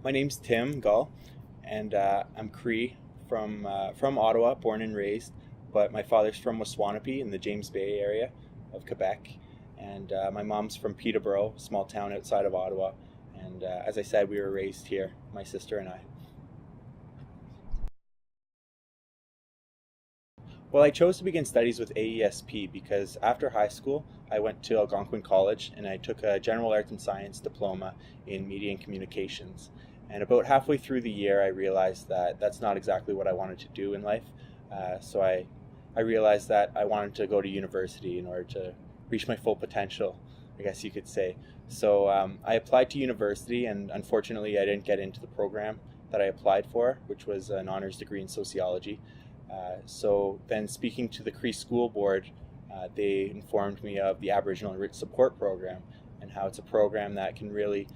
My name's Tim Gull, and I'm Cree from Ottawa, born and raised, but my father's from Waswanipi in the James Bay area of Quebec, and my mom's from Peterborough, a small town outside of Ottawa, and as I said, we were raised here, my sister and I. Well, I chose to begin studies with AESP because after high school, I went to Algonquin College and I took a General Arts and Science diploma in Media and Communications. And about halfway through the year, I realized that that's not exactly what I wanted to do in life. So I realized that I wanted to go to university in order to reach my full potential, I guess you could say. So I applied to university, and unfortunately I didn't get into the program that I applied for, which was an honors degree in sociology. So then speaking to the Cree School Board, they informed me of the Aboriginal Enriched Support Program and how it's a program that can really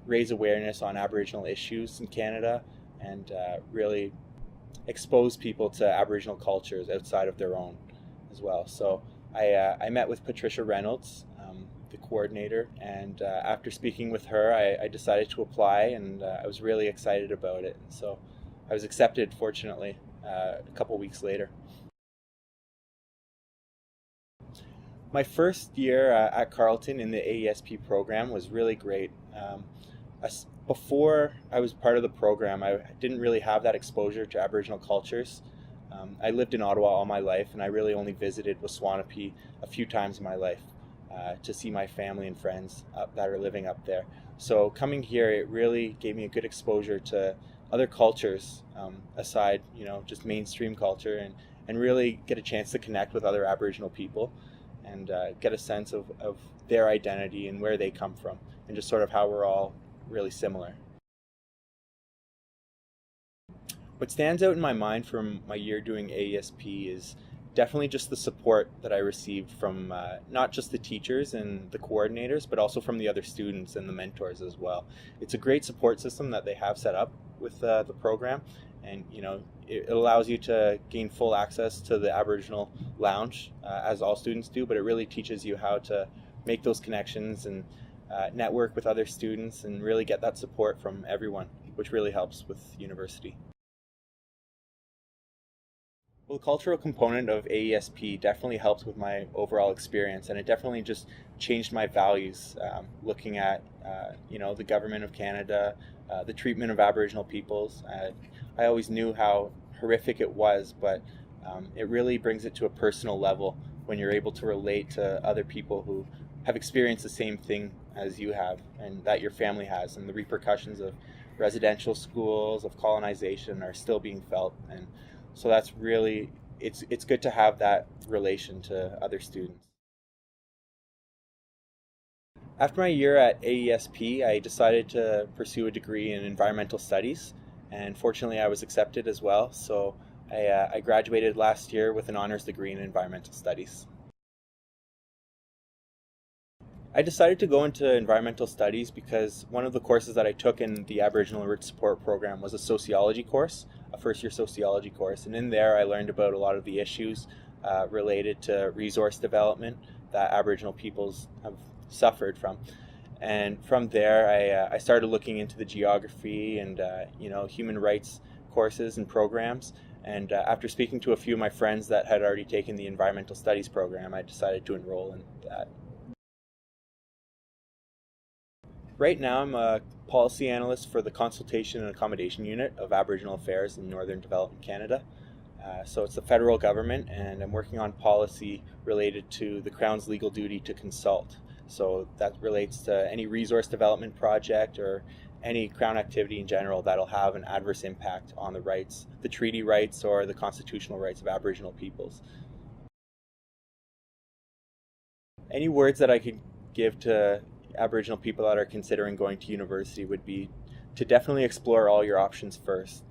raise awareness on Aboriginal issues in Canada and really expose people to Aboriginal cultures outside of their own as well. So I met with Patricia Reynolds, the coordinator, and after speaking with her, I decided to apply, and I was really excited about it. And so I was accepted, fortunately, a couple weeks later. My first year at Carleton in the AESP program was really great. Before I was part of the program, I didn't really have that exposure to Aboriginal cultures. I lived in Ottawa all my life, and I really only visited Waswanipi a few times in my life to see my family and friends that are living up there. So coming here, it really gave me a good exposure to other cultures aside, just mainstream culture, and really get a chance to connect with other Aboriginal people and get a sense of their identity and where they come from, and just sort of how we're all really similar. What stands out in my mind from my year doing AESP is definitely just the support that I received from not just the teachers and the coordinators, but also from the other students and the mentors as well. It's a great support system that they have set up with the program, and it allows you to gain full access to the Aboriginal lounge, as all students do, but it really teaches you how to make those connections and network with other students and really get that support from everyone, which really helps with university. Well, the cultural component of AESP definitely helped with my overall experience, and it definitely just changed my values, looking at the government of Canada, the treatment of Aboriginal peoples. I always knew how horrific it was, but it really brings it to a personal level when you're able to relate to other people who have experienced the same thing as you have and that your family has, and the repercussions of residential schools, of colonization are still being felt. And so that's really, it's good to have that relation to other students. After my year at AESP, I decided to pursue a degree in environmental studies, and fortunately I was accepted as well. So I graduated last year with an honors degree in environmental studies. I decided to go into environmental studies because one of the courses that I took in the Aboriginal Enriched Support Program was a sociology course, a first-year sociology course, and in there I learned about a lot of the issues related to resource development that Aboriginal peoples have suffered from. And from there I started looking into the geography and human rights courses and programs, and after speaking to a few of my friends that had already taken the environmental studies program, I decided to enroll in that. Right now, I'm a policy analyst for the Consultation and Accommodation Unit of Aboriginal Affairs in Northern Development Canada. So it's the federal government, and I'm working on policy related to the Crown's legal duty to consult. So that relates to any resource development project or any Crown activity in general that'll have an adverse impact on the rights, the treaty rights or the constitutional rights of Aboriginal peoples. Any words that I could give to Aboriginal people that are considering going to university would be to definitely explore all your options first.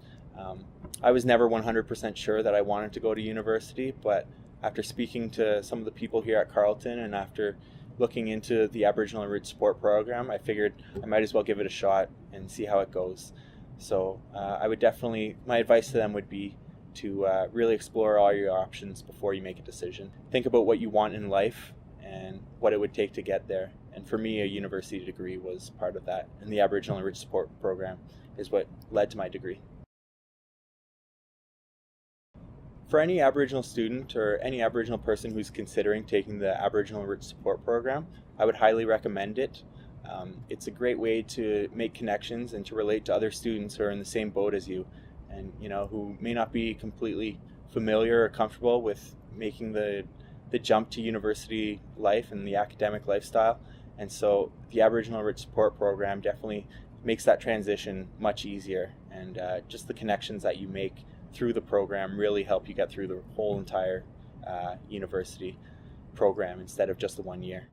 I was never 100% sure that I wanted to go to university, but after speaking to some of the people here at Carleton and after looking into the Aboriginal Enriched Support Program, I figured I might as well give it a shot and see how it goes. So I would definitely, my advice to them would be to really explore all your options before you make a decision. Think about what you want in life and what it would take to get there, And for me, a university degree was part of that. And the Aboriginal Enriched Support Program is what led to my degree. For any Aboriginal student or any Aboriginal person who's considering taking the Aboriginal Enriched Support Program, I would highly recommend it. It's a great way to make connections and to relate to other students who are in the same boat as you, and who may not be completely familiar or comfortable with making the jump to university life and the academic lifestyle. And so the Aboriginal Enriched Support Program definitely makes that transition much easier, and just the connections that you make through the program really help you get through the whole entire university program instead of just the 1 year.